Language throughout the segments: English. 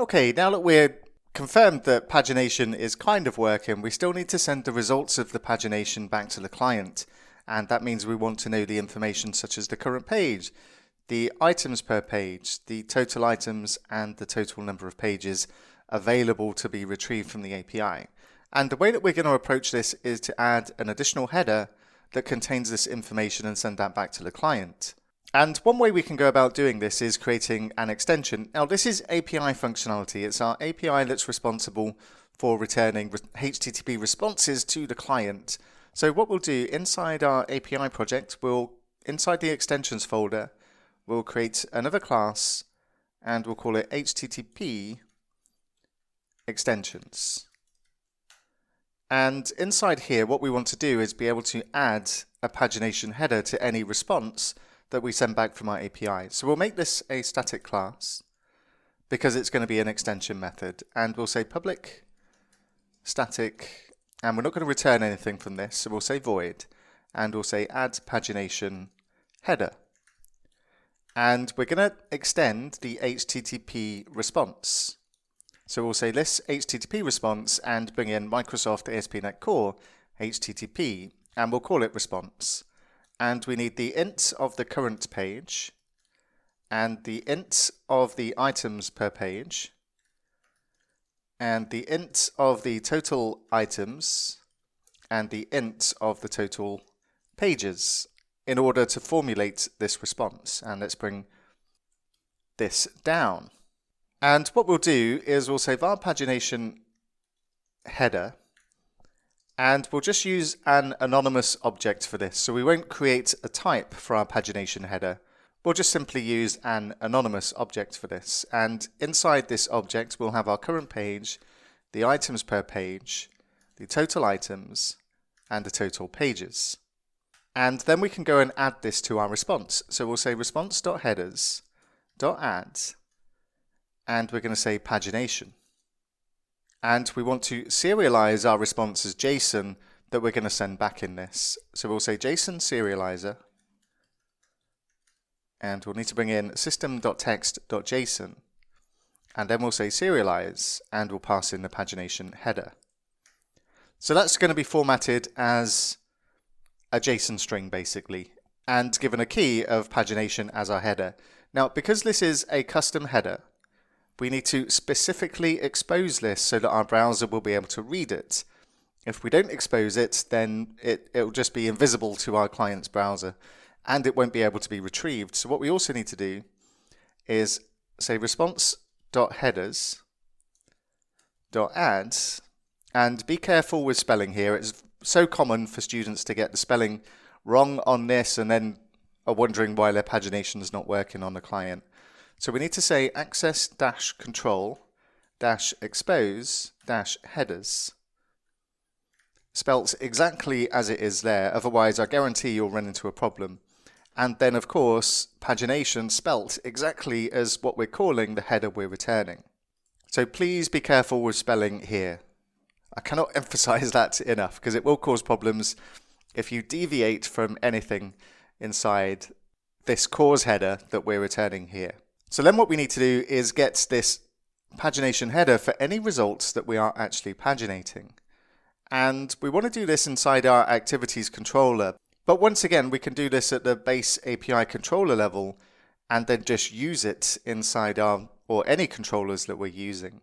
Okay, now that we're confirmed that pagination is kind of working, we still need to send the results of the pagination back to the client. And that means we want to know the information such as the current page, the items per page, the total items, and the total number of pages available to be retrieved from the API. And the way that we're going to approach this is to add an additional header that contains this information and send that back to the client. And one way we can go about doing this is creating an extension. Now, this is API functionality. It's our API that's responsible for returning HTTP responses to the client. So what we'll do inside our API project, inside the extensions folder, we'll create another class and we'll call it HTTP extensions. And inside here, what we want to do is be able to add a pagination header to any response that we send back from our API. So we'll make this a static class because it's going to be an extension method, and we'll say public static, and we're not going to return anything from this, so we'll say void, and we'll say add pagination header. And we're going to extend the HTTP response. So we'll say this HTTP response and bring in Microsoft ASP.NET Core HTTP, and we'll call it response. And we need the int of the current page, and the int of the items per page, and the int of the total items, and the int of the total pages in order to formulate this response. And let's bring this down. And what we'll do is we'll say var pagination header, and we'll just use an anonymous object for this. So we won't create a type for our pagination header. We'll just simply use an anonymous object for this. And inside this object, we'll have our current page, the items per page, the total items, and the total pages. And then we can go and add this to our response. So we'll say response.headers.add, and we're going to say pagination. And we want to serialize our response as JSON that we're going to send back in this. So we'll say JSON serializer, and we'll need to bring in system.text.json, and then we'll say serialize, and we'll pass in the pagination header. So that's going to be formatted as a JSON string basically, and given a key of pagination as our header. Now, because this is a custom header, we need to specifically expose this so that our browser will be able to read it. If we don't expose it, then it'll just be invisible to our client's browser, and it won't be able to be retrieved. So what we also need to do is say response.headers.add, and be careful with spelling here. It's so common for students to get the spelling wrong on this and then are wondering why their pagination is not working on the client. So we need to say access-control-expose-headers, spelt exactly as it is there, otherwise I guarantee you'll run into a problem. And then of course, pagination spelt exactly as what we're calling the header we're returning. So please be careful with spelling here. I cannot emphasize that enough because it will cause problems if you deviate from anything inside this cause header that we're returning here. So then what we need to do is get this pagination header for any results that we are actually paginating. And we want to do this inside our activities controller. But once again, we can do this at the base API controller level and then just use it inside or any controllers that we're using.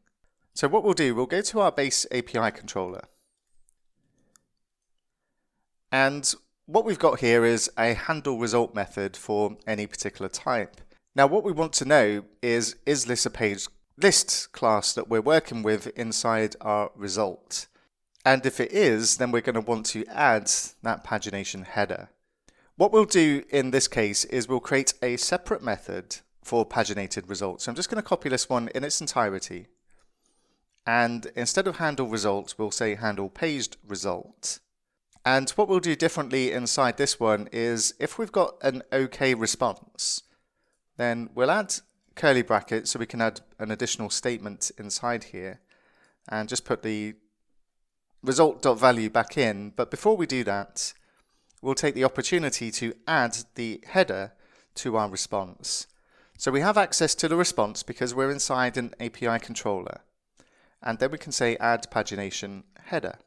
So what we'll do, we'll go to our base API controller. And what we've got here is a handle result method for any particular type. Now what we want to know is this a page list class that we're working with inside our result? And if it is, then we're going to want to add that pagination header. What we'll do in this case is we'll create a separate method for paginated results. So I'm just going to copy this one in its entirety. And instead of handle result, we'll say handle paged result. And what we'll do differently inside this one is if we've got an OK response, then we'll add curly brackets so we can add an additional statement inside here and just put the result.value back in. But before we do that, we'll take the opportunity to add the header to our response. So we have access to the response because we're inside an API controller. And then we can say add pagination header.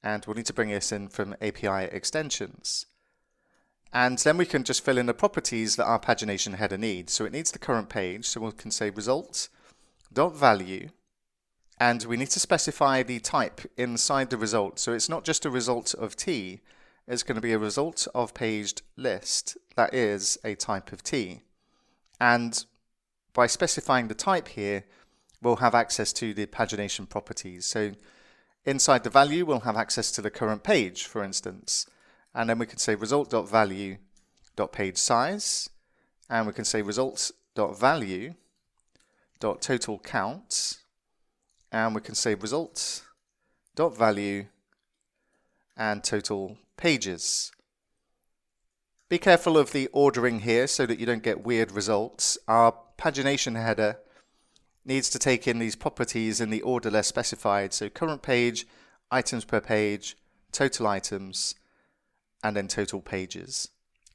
And we'll need to bring this in from API extensions. And then we can just fill in the properties that our pagination header needs. So it needs the current page, so we can say result.value. And we need to specify the type inside the result. So it's not just a result of T, it's going to be a result of paged list that is a type of T. And by specifying the type here, we'll have access to the pagination properties. So inside the value, we'll have access to the current page, for instance. And then we can say result.value.page_size, and we can say results.value.total count, and we can say results.value and total pages. Be careful of the ordering here so that you don't get weird results. Our pagination header needs to take in these properties in the order they're specified. So current page, items per page, total items, and then total pages.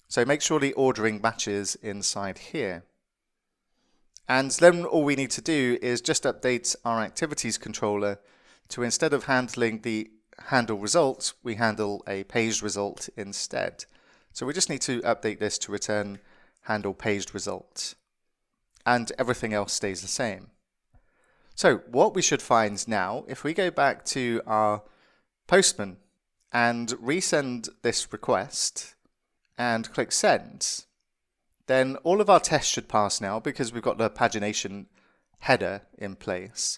So make sure the ordering matches inside here. And then all we need to do is just update our activities controller to, instead of handling the handle result, we handle a paged result instead. So we just need to update this to return handle paged result. And everything else stays the same. So what we should find now, if we go back to our Postman and resend this request and click send, then all of our tests should pass now because we've got the pagination header in place.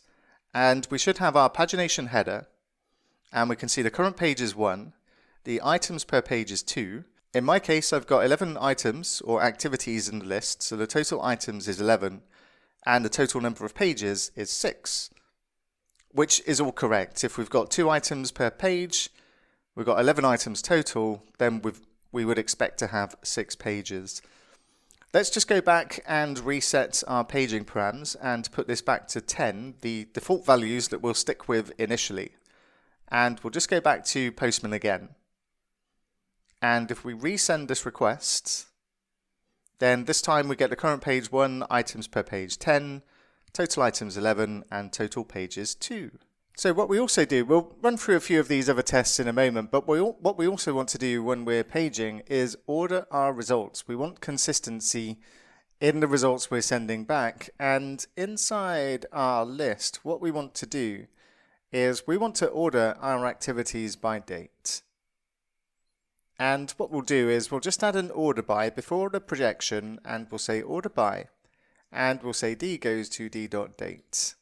And we should have our pagination header, and we can see the current page is 1, the items per page is 2. In my case, I've got 11 items or activities in the list, so the total items is 11, and the total number of pages is 6, which is all correct. If we've got 2 items per page, we've got 11 items total, then we would expect to have 6 pages. Let's just go back and reset our paging params and put this back to 10, the default values that we'll stick with initially. And we'll just go back to Postman again. And if we resend this request, then this time we get the current page 1, items per page 10, total items 11, and total pages 2. So what we also do, we'll run through a few of these other tests in a moment, but what we also want to do when we're paging is order our results. We want consistency in the results we're sending back, and inside our list, what we want to do is we want to order our activities by date. And what we'll do is we'll just add an order by before the projection, and we'll say order by, and we'll say D goes to D.date.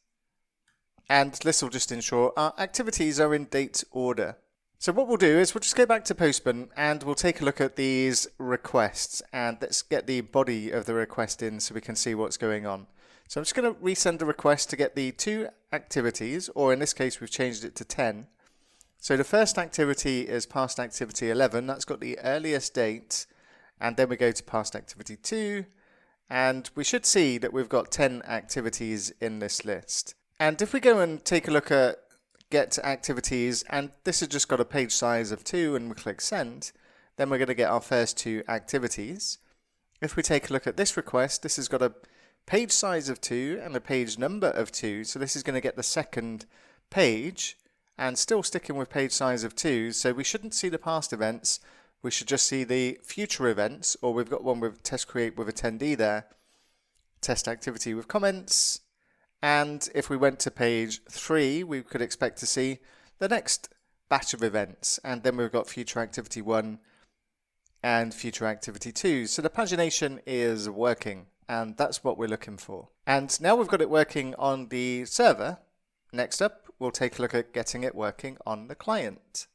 And this will just ensure our activities are in date order. So what we'll do is we'll just go back to Postman and we'll take a look at these requests, and let's get the body of the request in so we can see what's going on. So I'm just going to resend the request to get the 2 activities, or in this case we've changed it to 10. So the first activity is past activity 11, that's got the earliest date, and then we go to past activity 2, and we should see that we've got 10 activities in this list. And if we go and take a look at get activities, and this has just got a page size of 2, and we click send, then we're going to get our first 2 activities. If we take a look at this request, this has got a page size of 2 and a page number of 2, so this is going to get the second page, and still sticking with page size of 2, so we shouldn't see the past events, we should just see the future events, or we've got one with test create with attendee there, test activity with comments, and if we went to page 3, we could expect to see the next batch of events, and then we've got future activity 1 and future activity 2. So the pagination is working, and that's what we're looking for. And now we've got it working on the server, next up we'll take a look at getting it working on the client.